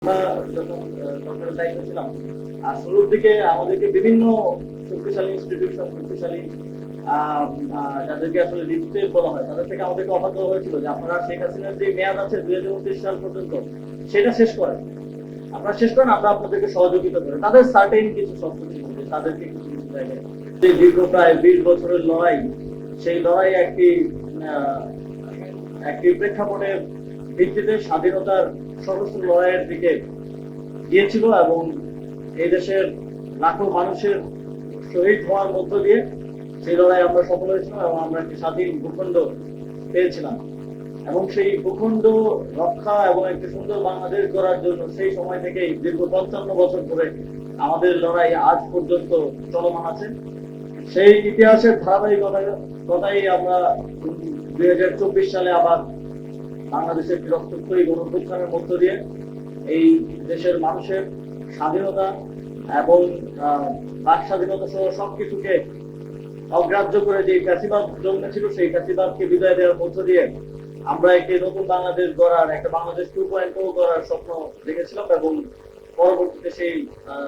আমরা যখন সরকারের দায়িত্বে ছিলাম, শুরুর দিকে আমাদেরকে বিভিন্ন শক্তিশালী ইনস্টিটিউশন, শক্তিশালী যাদেরকে আসলে লিস্টে বলা হয়, তাদের থেকে আমাদেরকে অফার দেওয়া হয়েছিল যে আপনারা শেখ হাসিনার যে মেয়াদ আছে 2029 সাল পর্যন্ত, সেটা শেষ করেন। আপনারা শেষ করেন, আমরা আপনাদেরকে সহযোগিতা করি। তাদের সার্টেন কিছু শর্ত ছিল যে তাদেরকে কিছু জায়গায় যে দীর্ঘ প্রায় 20 বছরের লড়াই, সেই লড়াই আহ, একটি প্রেক্ষাপটের ভিত্তিতে স্বাধীনতার সর্বোচ্চ লড়াইয়ের দিকে গিয়েছিল এবং এই দেশের লাখো মানুষের শহীদ হওয়ার মধ্য দিয়ে সেই লড়াই আমরা সফল হয়েছিলাম এবং আমরা একটি স্বাধীন ভূখণ্ড পেয়েছিলাম। এবং সেই ভূখণ্ড রক্ষা এবং একটি সুন্দর বাংলাদেশ গড়ার জন্য সেই সময় থেকেই দীর্ঘ 55 বছর ধরে আমাদের লড়াই আজ পর্যন্ত চলমান আছে। সেই ইতিহাসের ধারাবাহিকতাই আমরা 2024 সালে আবার বাংলাদেশের রক্তক্ষয়ী গণঅভ্যুত্থানের মধ্য দিয়ে এই দেশের মানুষের স্বাধীনতা এবং বাক স্বাধীনতা সহ সবকিছুকে অগ্রাহ্য করে যে ফ্যাসিবাদ জন্মেছিল, সেই ফ্যাসিবাদকে বিদায় দেওয়ার মধ্য দিয়ে আমরা একটি নতুন বাংলাদেশ গড়ার, একটা বাংলাদেশ 2.0 গড়ার স্বপ্ন দেখেছিলাম এবং পরবর্তীতে সেই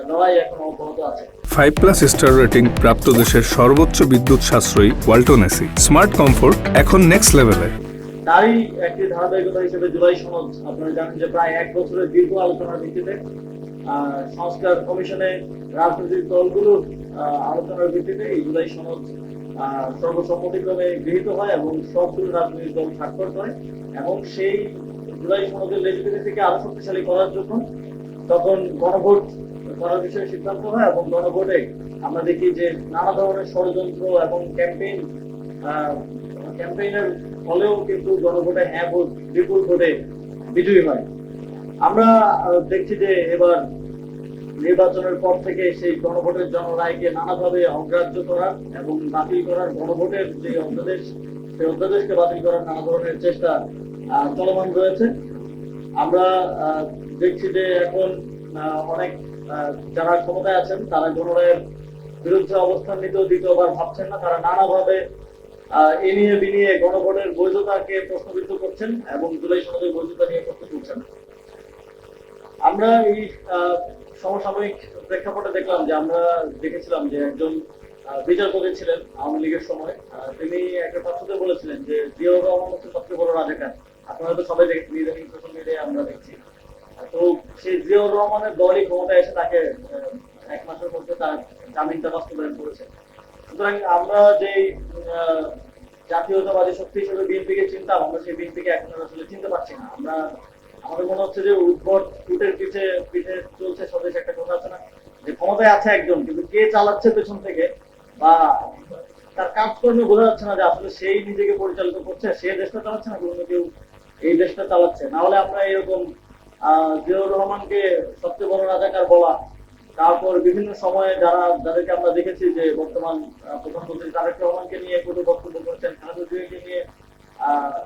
লড়াই এখন অব্যাহত আছে। 5+ স্টার রেটিং প্রাপ্ত দেশের সর্বোচ্চ বিদ্যুৎ সাশ্রয়ী ওয়ালটন এসি স্মার্ট কমফোর্ট এখন নেক্সট লেভেলে। তারই একটি ধারাবাহিকতা হিসেবে জুলাই সনদ, আপনারা জানেন যে প্রায় 1 বছরের দীর্ঘ আলোচনার ভিত্তিতে সংস্কার কমিশনে রাজনৈতিক দলগুলোর আলোচনার ভিত্তিতে এই জুলাই সনদ সর্বসম্মতিক্রমে গৃহীত হয় এবং সবগুলো রাজনৈতিক দল স্বাক্ষর করে এবং সেই জুলাই সনদের লেজিটিমেসিকে আরো শক্তিশালী করার জন্য তখন গণভোট করার বিষয়ে সিদ্ধান্ত হয় এবং গণভোটে আমরা দেখি যে নানা ধরনের ষড়যন্ত্র এবং ক্যাম্পেইনের ফলেও কিন্তু গণভোটে হ্যাঁ ভোট বিপুল ভোটে বিজয়ী হয়। আমরা দেখছি যে এবার নির্বাচনের পর থেকে সেই গণভোটের জনরায়কে নানাভাবে অগ্রাহ্য করার এবং বাতিল করার, গণভোটের যে অধ্যাদেশ, সেই অধ্যাদেশকে বাতিল করার নানা ধরনের চেষ্টা চলমান রয়েছে। আমরা দেখছি যে এখন অনেক যারা ক্ষমতায় আছেন তারা গণরায়ের বিরুদ্ধে অবস্থান নিতেও দ্বিতীয়বার ভাবছেন না। তারা নানাভাবে এ নিয়ে বিনিয়ে গণভোটের বৈধতাকে প্রশ্নবিদ্ধ করছেন এবং জুলাই সনদের বৈধতা নিয়ে প্রশ্ন তুলছেন। আমরা এই সমসাময়িক প্রেক্ষাপটে দেখলাম যে আমরা দেখেছিলাম যে একজন বিচারপতি ছিলেন আওয়ামী লীগের সময়, তিনি একটা তথ্যতে বলেছিলেন যে জিয়াউর রহমান হচ্ছে সবচেয়ে বড় রাজাকার। আপনারা হয়তো সবাই দেখেছেন, ইদানিং সোশ্যাল মিডিয়ায় আমরা দেখছি। তো সেই জিয়াউর রহমানের দলই ক্ষমতায় এসে তাকে 1 মাসের মধ্যে তার জামিনটা বাস্তবায়ন করেছে। সুতরাং আমরা যে জাতীয়তাবাদী শক্তি হিসেবে বিএনপিকে চিনতাম, আমরা সেই বিএনপিকে এখন আসলে চিনতে পারছি না। আমাদের মনে হচ্ছে যে উদ্ভট ফুটের পিঠে পিঠে চলছে স্বদেশ, একটা কথা আছে না যে ক্ষমতায় আছে একজন কিন্তু কে চালাচ্ছে পেছন থেকে বা তার কাজকর্মে বোঝা যাচ্ছে না যে আসলে সেই নিজেকে পরিচালিত করছে, সে দেশটা চালাচ্ছে না কোনো কেউ এই দেশটা চালাচ্ছে। না হলে আমরা এরকম জিয়াউর রহমানকে সবচেয়ে বড় রাজাকার বলা, তারপর বিভিন্ন সময়ে যাদেরকে আমরা দেখেছি যে বর্তমান প্রধানমন্ত্রী তারেক রহমানকে নিয়ে কটু বক্তব্য করেছেন, খালেদা জিয়াকে নিয়ে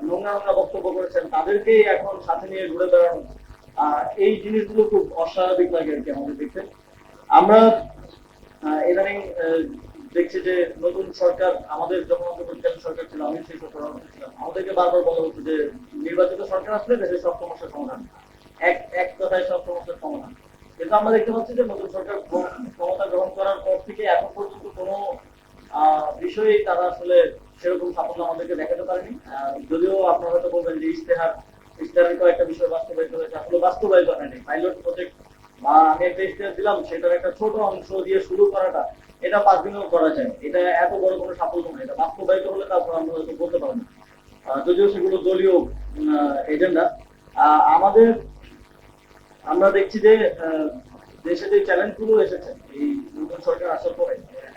নোংরা নোংরা বক্তব্য করেছেন, তাদেরকেই এখন সাথে নিয়ে ঘুরে বেড়ানো, এই জিনিসগুলো খুব অস্বাভাবিক লাগে আর কি আমাদের দেখতে। আমরা ইদানিং দেখছি যে নতুন সরকার, আমাদের যখন অন্তর্বর্তীকালীন সরকার ছিল, আমি সেই সরকার ছিলাম, আমাদেরকে বারবার বলা হচ্ছে যে নির্বাচিত সরকার আসলে দেশের সব সমস্যার সমাধান, এক কথায় সব সমস্যার সমাধান। কিন্তু আমরা দেখতে পাচ্ছি যে নতুন সরকার ক্ষমতা গ্রহণ করার পর থেকে এখন পর্যন্ত কোনো বিষয়েই তারা আসলে সেরকম সাফল্য আমাদেরকে দেখাতে পারেনি। যদিও আপনারা হয়তো বলবেন যে ইশতেহারের কয়েকটা বিষয় বাস্তবায়িত হয়েছে, আসলে বাস্তবায়িত হয়নি। পাইলট প্রজেক্ট বা আমি একটা ইশতেহার দিলাম, সেটার একটা ছোট অংশ দিয়ে শুরু করাটা, এটা 5 দিনেও করা যায়, এটা এত বড় কোনো সাফল্য নয়। এটা বাস্তবায়িত হলে তারপর আমরা হয়তো বলতে পারবো, যদিও সেগুলো দলীয় এজেন্ডা। আমাদের আমরা দেখছি যে দেশে যে চ্যালেঞ্জ গুলো এসেছে এই নতুন সরকার আসার পরে,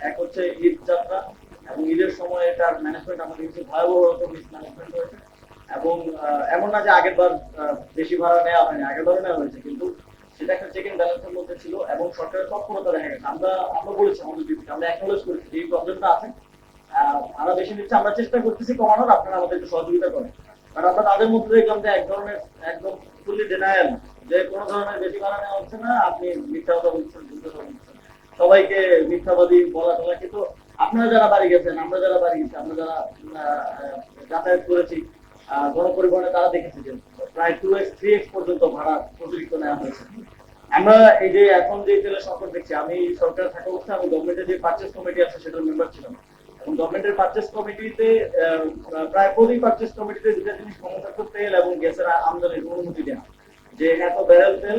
এক হচ্ছে ঈদ যাত্রা এবং ঈদের সময় এটার ম্যানেজমেন্ট আমাদের কিছু ভয়াবহ রকম মিসম্যানেজমেন্ট হয়েছে এবং এমন না যে আগের বার বেশি ভাড়া নেওয়া হয়নি, আগের বারও নেওয়া হয়েছে, কিন্তু সেটা একটা চেক এন্ড ব্যালেন্সের মধ্যে ছিল এবং সরকারের তৎপরতা দেখা গেছে। আমরা বলেছি আমাদের ডিউটি, আমরা অ্যাকনোলেজ করেছি এই প্রবলেমটা আছে, আমরা বেশি নিচ্ছে, আমরা চেষ্টা করতেছি কমানোর, আপনারা আমাদেরকে সহযোগিতা করেন। বাট আমরা তাদের মধ্যে দেখলাম যে এক ধরনের একদম ফুলি ডিনায়াল, যে কোনো ধরনের বেশি ভাড়া নেওয়া হচ্ছে না, আপনি মিথ্যা কথা বলছেন, ভুল কথা বলছেন, সবাইকে মিথ্যাবাদী বলা টলা। কিন্তু আপনারা যারা বাড়ি গেছেন, আমরা যারা বাড়ি গেছি, আমরা যারা যাতায়াত করেছি গণপরিবহনে, তারা দেখেছি যে প্রায় 2x 3x পর্যন্ত ভাড়া অতিরিক্ত নেওয়া হয়েছে। আমরা এই যে এখন যে তেলের সংকট দেখছি, আমি সরকার থাকা অবস্থায় আমি গভর্নমেন্টের যে পারচেস কমিটি আছে সেটার মেম্বার ছিলাম, এবং গভর্নমেন্টের পারচেস কমিটিতে প্রায় প্রতি পারচেস কমিটিতে দুটা জিনিস কমন থাকতো: তেল এবং গ্যাসের আমদানির অনুমতি দেওয়া, যে এত ব্যারেল তেল,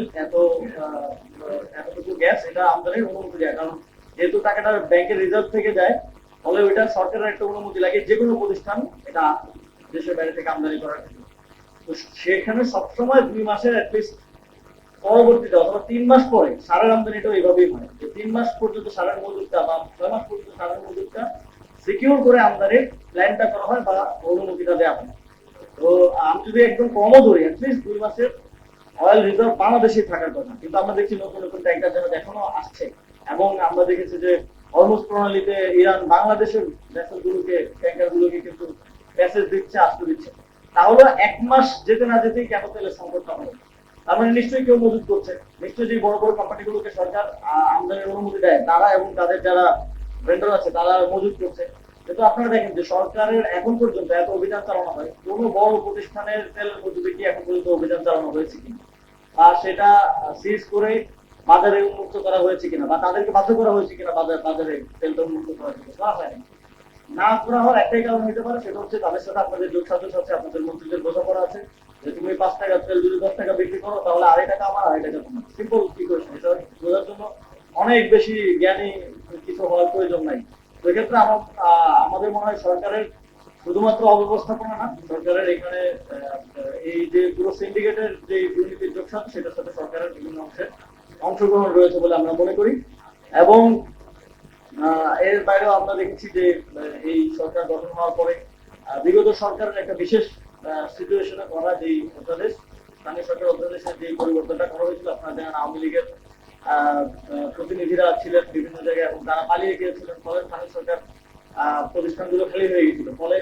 এতটুকু গ্যাস, এটা আমদানির অনুমতি দেয়। কারণ যেহেতু টাকাটা ব্যাংকের রিজার্ভ থেকে যায়, ফলে ওইটা সরকারের একটা অনুমতি লাগে যে কোনো প্রতিষ্ঠান এটা দেশের বাইরে থেকে আমদানি করার জন্য। তো সেখানে সবসময় 2 মাসের অ্যাটলিস্ট পরবর্তীতে অথবা 3 মাস পরে সারের আমদানিটাও এইভাবেই হয়, যে 3 মাস পর্যন্ত সারের মজুদটা বা 6 মাস পর্যন্ত সারের মজুদটা সিকিউর করে আমদানির প্ল্যানটা করা হয় বা অনুমতিটা দেওয়া হয়। তো আমি যদি একদম কমও ধরি, অ্যাটলিস্ট 2 মাসের অয়েল রিজার্ভ বাংলাদেশে থাকার কথা, কিন্তু আমরা দেখছি নতুন নতুন ট্যাঙ্কার যেন এখনো আসছে, এবং আমরা দেখেছি যে হরমুজ প্রণালীতে ইরান বাংলাদেশের ভেসেলগুলোকে, ট্যাঙ্কারগুলোকে কিন্তু প্যাসেজ দিচ্ছে, আসতে দিচ্ছে। তাহলে 1 মাস যেতে না যেতেই কেন তেলের সংকটটা হবে? তার মানে নিশ্চয়ই কেউ মজুত করছে, নিশ্চয়ই যে বড় বড় কোম্পানিগুলোকে সরকার আমদানির অনুমতি দেয় তারা এবং তাদের যারা ভেন্ডর আছে তারা মজুত করছে। কিন্তু আপনারা দেখেন যে সরকারের এখন পর্যন্ত এত অভিযান চালানো হয়, কোন বড় প্রতিষ্ঠানের তেলের মজুদে কি এখন পর্যন্ত অভিযান চালানো হয়েছে কিনা, বা সেটা সিজ করে বাজারে উন্মুক্ত করা হয়েছে কিনা, বা তাদেরকে বাধ্য করা হয়েছে কিনা বাজারে তেলটা উন্মুক্ত করার জন্য, করা হয়নি। না করা হওয়ার একটাই কারণ হতে পারে, সেটা হচ্ছে তাদের সাথে আপনাদের যোগ সাজস আছে, আপনাদের মন্ত্রীদের বোঝাপড়া আছে, যে তুমি 5 টাকা তেল যদি 10 টাকা বিক্রি করো তাহলে 2.5 টাকা আমার, 2.5 টাকা তোমার। সিম্পল ইকুয়েশন, এটা বোঝার জন্য অনেক বেশি জ্ঞানী কিছু হওয়ার প্রয়োজন নাই। তো এক্ষেত্রে আমাদের মনে হয় সরকারের শুধুমাত্র অব্যবস্থাপনা না, সরকারের এখানে এই যে পুরো সিন্ডিকেটের যে দুর্নীতির যোগসাজ, সেটার সাথে সরকারের বিভিন্ন অংশের অংশগ্রহণ রয়েছে বলে আমরা মনে করি। এবং এর বাইরেও আমরা দেখেছি যে এই সরকার গঠন হওয়ার পরে বিগত সরকারের একটা বিশেষ সিচুয়েশনে করা যে অধ্যাদেশ, স্থানীয় সরকার অধ্যাদেশের যে পরিবর্তনটা করা হয়েছিল, আপনারা জানেন আওয়ামী লীগের প্রতিনিধিরা ছিলেন বিভিন্ন জায়গায় এবং তারা পালিয়ে গিয়েছিলেন, ফলে স্থানীয় সরকার প্রতিষ্ঠানগুলো খালি হয়ে গেছিল। ফলে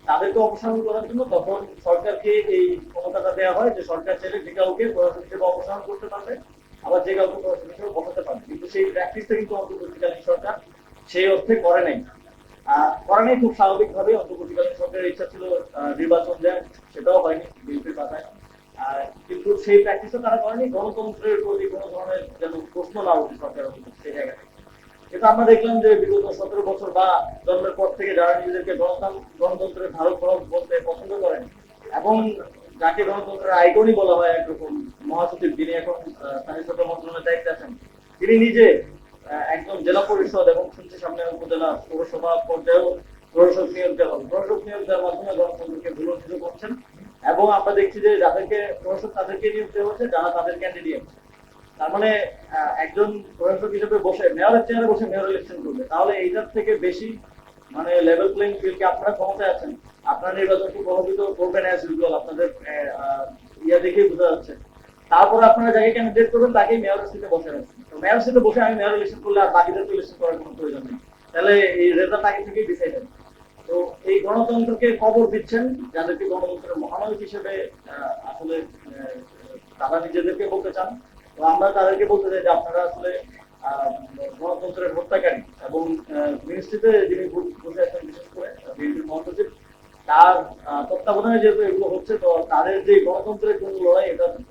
তাদেরকে অপসারণ করার জন্য তখন সরকারকে এই ক্ষমতাটা দেওয়া হয় যে সরকার চাইলে যে কাউকে প্রশাসন হিসেবে অপসারণ করতে পারবে, আবার যে কাউকে প্রশাসন হিসেবে বসাতে পারবে। কিন্তু সেই প্র্যাকটিসটা কিন্তু অন্তর্বর্তীকালীন সরকার সেই অর্থে করে নাই। করে নাই খুব স্বাভাবিকভাবে। অন্তর্বর্তীকালীন সরকারের ইচ্ছা ছিল নির্বাচন দেন, সেটাও হয়নি বিএনপির পাতায়। কিন্তু সেই প্র্যাকটিসও তারা করেনি, গণতন্ত্রের প্রতি কোনো ধরনের যেন প্রশ্ন না উঠে সরকারের সেই জায়গায়। কিন্তু আমরা দেখলাম যে বিগত 17 বছর বা জন্মের পর থেকে যারা নিজেদেরকে গণতন্ত্রের ধারক বাহক বলতে পছন্দ করেন, এবং যাকে গণতন্ত্রের আইকনই বলা হয় একরকম, মহাসচিব যিনি এখন স্থানীয় সরকার মন্ত্রণালয়ের দায়িত্বে আছেন, তিনি নিজে একজন জেলা পরিষদ এবং শুনছি সামনে উপজেলা পৌরসভা পর্যায়েও প্রশাসক নিয়োগ দেওয়া হবে। প্রশাসক নিয়োগ দেওয়ার মাধ্যমে গণতন্ত্রকে ভুলঞ্চিত করছেন, এবং আমরা দেখছি যে যাদেরকে প্রশাসক তাদেরকে নিয়োগ দেওয়া হচ্ছে যারা তাদের ক্যান্ডিডেট। তার মানে একজন প্রশাসক হিসেবে বসে মেয়রের চেয়ারে বসে মেয়র ইলেকশন করবে, তাহলে এইটার থেকে বেশি মানে লেভেল প্লেইং ফিল্ড কি আপনারা ক্ষমতায় আছেন? আপনারা নির্বাচনকে প্রভাবিত করবেন অ্যাজ ইউজুয়াল, আপনাদের ইয়া দেখেই বোঝা যাচ্ছে। তারপরে আপনারা যাকে ক্যান্ডিডেট করবেন তাকেই মেয়রের সিটে বসে রাখছেন। তো মেয়র সিটে বসে আমি মেয়র ইলেকশন করলে আর বাকিদেরকে ইলেকশন করার কোনো প্রয়োজন নেই, তাহলে এই রেজাল্ট আগে থেকেই ডিসাইড হবে। তো এই গণতন্ত্রকে কবর দিচ্ছেন যাদেরকে গণতন্ত্রের মহানায়ক হিসেবে আসলে তারা নিজেদেরকে বলতে চান। তো আমরা তাদেরকে বলতে চাই যে আপনারা আসলে গণতন্ত্রের হত্যাকারী, এবং মিনিস্ট্রিতে যিনি বসে আছেন বিশেষ করে বিএনপির মহাসচিব, তার তত্ত্বাবধানে যেহেতু এগুলো হচ্ছে, তো তাদের যে গণতন্ত্রের জন্য লড়াই,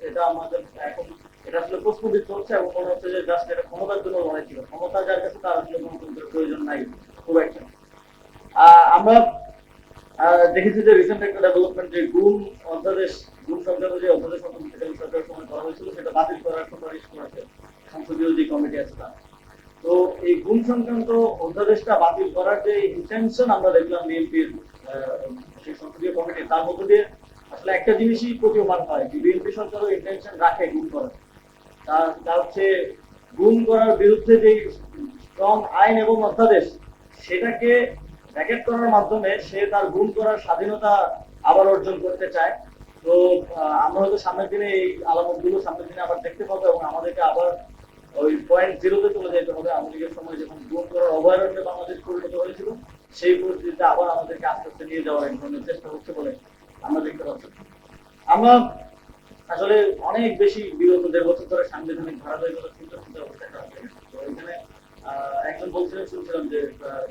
এটা আমাদের এখন এটা আসলে প্রশ্নবিদ্ধ হচ্ছে, এবং মনে হচ্ছে যে জাস্ট এটা ক্ষমতার জন্য লড়াই ছিল। ক্ষমতা যার কাছে তার আসলে গণতন্ত্রের প্রয়োজন নাই খুব একটা। আমরা দেখেছি যে রিসেন্ট একটা ডেভেলপমেন্ট, যে গুম সংক্রান্ত যে অধ্যাদেশ অন্তর্বর্তীকালীন সরকারের সময় করা হয়েছিল সেটা বাতিল করার সুপারিশ করেছে সংসদীয় যে কমিটি আছে তারা। তো এই গুম সংক্রান্ত অধ্যাদেশটা বাতিল করার যে ইন্টেনশন আমরা দেখলাম বিএনপির সেই সংসদীয় কমিটি, তার মধ্য দিয়ে আসলে একটা জিনিসই প্রতীয়মান হয় যে বিএনপি সরকারও ইন্টেনশন রাখে গুম করার। তার হচ্ছে গুম করার বিরুদ্ধে যে স্ট্রং আইন এবং অধ্যাদেশ, সেটাকে ব্যাকেট করার মাধ্যমে সে তার গুম করার স্বাধীনতা আবার অর্জন করতে চায়। তো আমরা হয়তো সামনের দিনে এই আলামত গুলো সামনের দিনে আবার দেখতে পাবো, এবং আমাদেরকে আবার ওই পয়েন্ট জিরোতে চলে যেতে হবে। আমাদের সময় যখন গুম করার অভয়ারণ্যে বাংলাদেশ পরিণত হয়েছিল, সেই পরিস্থিতিতে আবার আমাদেরকে আস্তে আস্তে নিয়ে যাওয়ার এক ধরনের চেষ্টা হচ্ছে বলে আমরা দেখতে পাচ্ছি। আমরা আসলে অনেক বেশি বিগত 1.5 বছর ধরে সাংবিধানিক ধারাবাহিকতা চিন্তা অবস্থা খারাপ হয়ে গেছে। তো এখানে একজন বলছিলেন, শুনছিলাম যে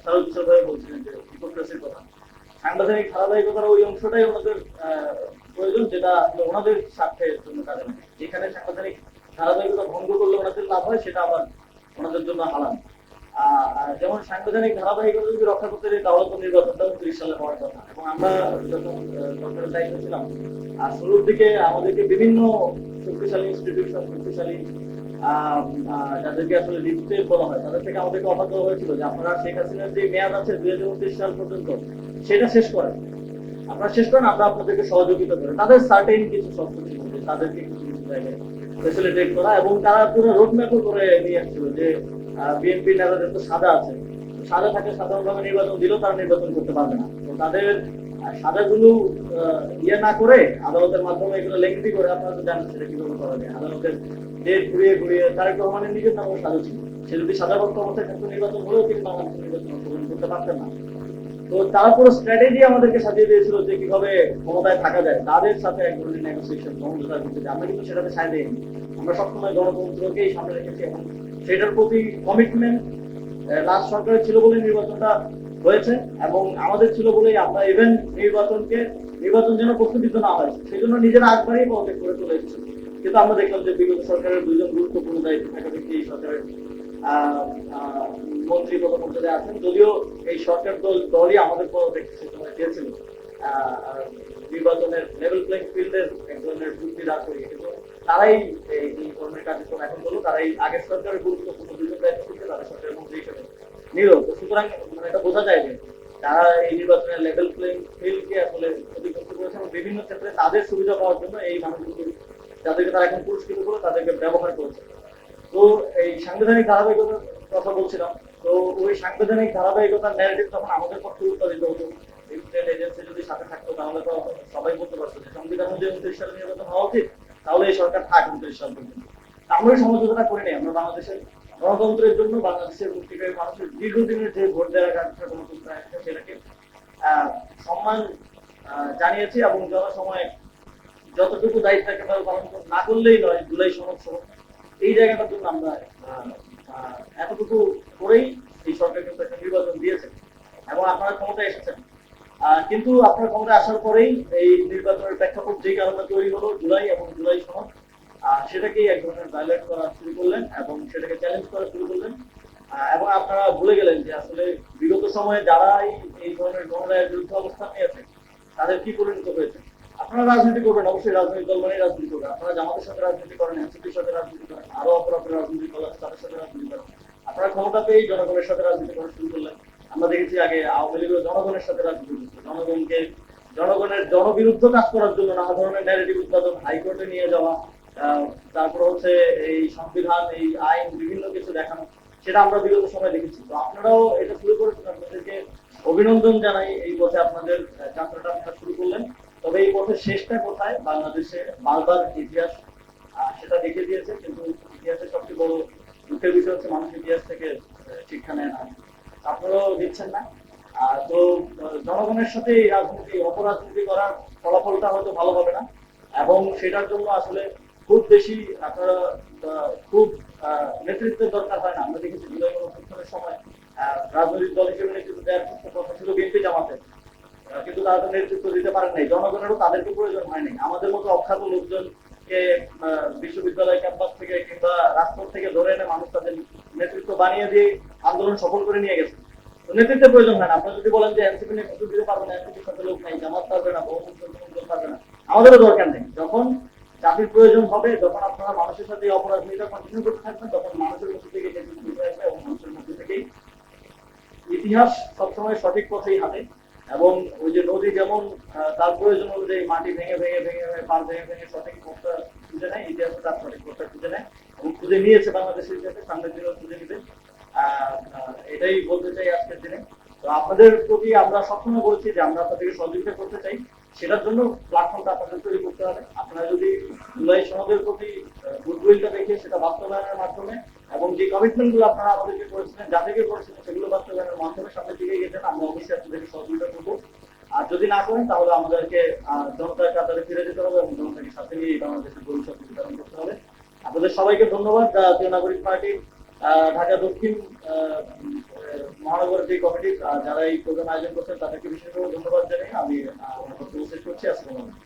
সারুল ভাই বলছিলেন যে হিপোক্রেসির কথা। সাংবিধানিক ধারাবাহিকতার ওই অংশটাই ওনাদের প্রয়োজন, যেটা আসলে ওনাদের স্বার্থের জন্য কাজে লাগে। যেখানে সাংবিধানিক ধারাবাহিকতা ভঙ্গ করলে ওনাদের লাভ হয়, সেটা আবার ওনাদের জন্য হারাম। যেমন সাংবিধানিক ধারাবাহিকতা যদি রক্ষা করতে চাই, তাহলে তো নির্বাচনটা 29 সালে হওয়ার কথা। এবং আমরা যখন সরকারের দায়িত্ব ছিলাম, আর শুরুর দিকে আমাদেরকে বিভিন্ন শক্তিশালী ইনস্টিটিউশন, শক্তিশালী যাদেরকে আসলে লিস্টে বলা হয়, তাদের থেকে আমাদেরকে অফার দেওয়া হয়েছিল যে আপনারা শেখ হাসিনার যে মেয়াদ আছে 2029 সাল পর্যন্ত, সেটা শেষ করেন, আপনারা শেষ করেন, আমরা আপনাদেরকে সহযোগিতা করি। তাদের সার্টেন কিছু শর্ত ছিল যে তাদেরকে কিছু কিছু জায়গায় ফেসিলিটেট করা, এবং তারা পুরো রোডম্যাপও করে নিয়ে আসছিল যে বিএনপি নেতাদের তো সাদা আছে, সাদা থাকে, সাধারণভাবে নির্বাচন দিলেও তারা নির্বাচন করতে পারবে না। তো তাদের সাদাগুলো ইয়ে না করে আদালতের মাধ্যমে এগুলো লেখি করে, আপনারা তো জানেন সেটা কিভাবে করা যায়। আদালতের ডেট ঘুরিয়ে ঘুরিয়ে তারেক রহমানের নিজের নামও সাদা ছিল, সে যদি সাদাভক্ত অবস্থায় থাকতো, নির্বাচন হলেও তিনি বাংলাদেশের নির্বাচন অংশগ্রহণ করতে পারতেন না। তো তারা পুরো স্ট্র্যাটেজি আমাদেরকে সাজিয়ে দিয়েছিল যে কিভাবে ক্ষমতায় থাকা যায়, তাদের সাথে এক ধরনের নেগোসিয়েশন, সমঝোতা করতে। আমরা কিন্তু সেটাতে সায় দেইনি। আমরা সবসময় গণতন্ত্রকেই সামনে রেখেছি, এবং সেটার প্রতি কমিটমেন্ট লাস্ট সরকারের ছিল বলে নির্বাচনটা হয়েছে, এবং আমাদের ছিল বলেই আমরা ইভেন নির্বাচন যেন প্রস্তুতিত না হয়, সেই জন্য নিজেরা আগ বাড়িয়ে পদত্যাগ করে চলে এসেছি। কিন্তু আমরা দেখলাম যে বিগত সরকারের দুজন গুরুত্বপূর্ণ দায়িত্ব থাকা ব্যক্তি এই সরকারের মন্ত্রী পদ পর্যায়ে আছেন, যদিও এই সরকার দলই আমাদের পদত্যাগ দিয়েছিল নির্বাচনের লেভেল প্লেইং ফিল্ডের এক ধরনের যুক্তি দাঁড় করিয়ে, কিন্তু তারাই এই ধরনের কার্যক্রম এখন হলো, তারাই আগের সরকারের গুরুত্বপূর্ণ দুজন দায়িত্ব থেকে তাদের সরকারের মন্ত্রী হিসেবে নিল। সুতরাং এটা বোঝা যায় যে তারা এই নির্বাচনের লেভেল প্লেইং ফিল্ডকে আসলে ক্ষতিগ্রস্ত করেছে, এবং বিভিন্ন ক্ষেত্রে তাদের সুবিধা পাওয়ার জন্য এই মানুষগুলো যাদেরকে তারা এখন পুরস্কৃত করে তাদেরকে ব্যবহার করেছে। তো এই সাংবিধানিক ধারাবাহিকতার কথা বলছিলাম, তো ওই সাংবিধানিক ধারাবাহিকতার ন্যারেটিভ তখন আমাদের পক্ষে উৎপাদিত হতো। ইন্টারনেট এজেন্সি যদি সাথে থাকতো, তাহলে তো সবাই বলতে পারতো যে সংবিধান অনুযায়ী 29 সালে নির্বাচন হওয়া উচিত, তাহলে এই সরকার থাক 29 সাল পর্যন্ত। আমরা এই সমঝোতাটা করে নেই। আমরা বাংলাদেশের গণতন্ত্রের জন্য, বাংলাদেশের মুক্তিকামী মানুষের দীর্ঘদিনের যে ভোট দেওয়ার কার্যক্রম গণতন্ত্র আছে, সেটাকে সম্মান জানিয়েছি, এবং যথাসময়ে যতটুকু দায়িত্ব একেবারে পালন না করলেই নয়, জুলাই সনদ সহ এই জায়গাটার জন্য আমরা এতটুকু করেই এই সরকার কিন্তু একটা নির্বাচন দিয়েছে, এবং আপনারা ক্ষমতায় এসেছেন। কিন্তু আপনার ক্ষমতায় আসার পরেই এই নির্বাচনের প্রেক্ষাপট যেই কারণে তৈরি হলো, জুলাই এবং জুলাই সনদ, সেটাকেই এক ধরনের ভায়োলেট করা শুরু করলেন, এবং সেটাকে চ্যালেঞ্জ করা শুরু করলেন। এবং আপনারা ভুলে গেলেন যে আসলে বিগত সময়ে যারা এই ধরনের গণরায়ের বিরুদ্ধে অবস্থান নিয়েছে, তাদের কি পরিণত হয়েছে। আপনারা রাজনীতি করবেন, অবশ্যই রাজনৈতিক দল মানেই রাজনীতি করবেন। আপনারা জামাতের সাথে রাজনীতি করেন, এনসিপির সাথে রাজনীতি করেন, আরো অপর রাজনীতি দল আছে তাদের সাথে রাজনীতি করেন। আপনারা ক্ষমতা পেয়েই জনগণের সাথে রাজনীতি করা শুরু করলেন। আমরা দেখেছি আগে আওয়ামী লীগের জনগণের সাথে রাজনীতি করছে, জনগণের জনবিরুদ্ধ কাজ করার জন্য নানা ধরনের ন্যারেটিভ উৎপাদন, হাইকোর্টে নিয়ে যাওয়া, তারপর হচ্ছে এই সংবিধান, এই আইন, বিভিন্ন কিছু দেখানো, সেটা আমরা বিগত সময় দেখেছি। তো আপনারাও এটা শুরু করেছেন, আপনাদেরকে অভিনন্দন জানাই। এই পথে আপনাদের যাত্রাটা আপনারা শুরু করলেন। তবে এই পথের শেষটা কোথায়, বাংলাদেশে বারবার ইতিহাস সেটা দেখে দিয়েছে, কিন্তু ইতিহাসের সবচেয়ে বড় দুঃখের বিষয় হচ্ছে মানুষ ইতিহাস থেকে শিক্ষা নেয় না, আপনারাও দিচ্ছেন না। তো জনগণের সাথে এই রাজনীতি, অপরাজনীতি করার ফলাফলটা হয়তো ভালো হবে না, এবং সেটার জন্য আসলে খুব বেশি আপনারা খুব নেতৃত্বের দরকার হয় না। আমরা দেখেছি জুলাই গণঅভ্যুত্থানের সময় রাজনৈতিক দল হিসেবে নেতৃত্ব দেওয়ার কথা ছিল বিএনপি জামাতের, কিন্তু তারা তো নেতৃত্ব দিতে পারেন নাই। জনগণেরও তাদেরকে প্রয়োজন হয়নি। আমাদের মতো অখ্যাত লোকজনকে বিশ্ববিদ্যালয় ক্যাম্পাস থেকে কিংবা রাজপথ থেকে ধরে এনে মানুষ তাদের নেতৃত্ব বানিয়ে দিয়ে আন্দোলন সফল করে নিয়ে গেছে। তো নেতৃত্বের প্রয়োজন হয় না। আপনারা যদি বলেন যে এনসিপি নেতৃত্ব দিতে পারবে না, এনসিপির সাথে লোক নাই, জামাত পারবে না, পারবে না, আমাদেরও দরকার নেই। যখন জাতির প্রয়োজন হবে, যখন আপনারা মানুষের সাথে অপরাধনীতিটা কন্টিনিউ করতে থাকবেন, তখন মানুষের মধ্যে থেকে নেতৃত্ব আসবে, এবং মানুষের মধ্যে থেকেই ইতিহাস সবসময় সঠিক পথেই হাঁটে। এবং ওই যে নদী যেমন তার প্রয়োজন অনুযায়ী মাটি ভেঙে ভেঙে ভেঙে পার ভেঙে ভেঙে সঠিক পথটা খুঁজে নেয়, ইতিহাস তার সঠিক পথটা খুঁজে নেয়, এবং খুঁজে নিয়েছে বাংলাদেশের ইতিহাসে, সামনের দিনেও খুঁজে নিবে। এটাই বলতে চাই আজকের দিনে। তো আপনাদের প্রতি আমরা সবসময় বলছি যে আমরা আপনাদেরকে সহযোগিতা করতে চাই, সেটার জন্য প্ল্যাটফর্মটা আপনাদের তৈরি করতে হবে। আপনারা যদি জুলাই সনদের প্রতি গুডউইলটা দেখে সেটা বাস্তবায়নের মাধ্যমে, এবং যে কমিটমেন্ট গুলো আপনারা আমাদেরকে করেছিলেন, যাদেরকে করেছিলেন, সেগুলো বাস্তবায়নের মাধ্যমে সামনে দিকে গেছেন, আমরা অবশ্যই আপনাদেরকে সহযোগিতা করবো। আর যদি না করেন, তাহলে আমাদেরকে জনতার কাতারে ফিরে যেতে হবে, এবং জনতাকে সাথে নিয়ে বাংলাদেশের ভবিষ্যৎ নির্ধারণ করতে হবে। আপনাদের সবাইকে ধন্যবাদ। জাতীয় নাগরিক পার্টি ঢাকা দক্ষিণ মহানগর যে কমিটি যারা এই প্রোগ্রাম আয়োজন করছেন, তাদেরকে বিশেষভাবে ধন্যবাদ জানাই। আমি শেষ করছি। আসসালামু আলাইকুম।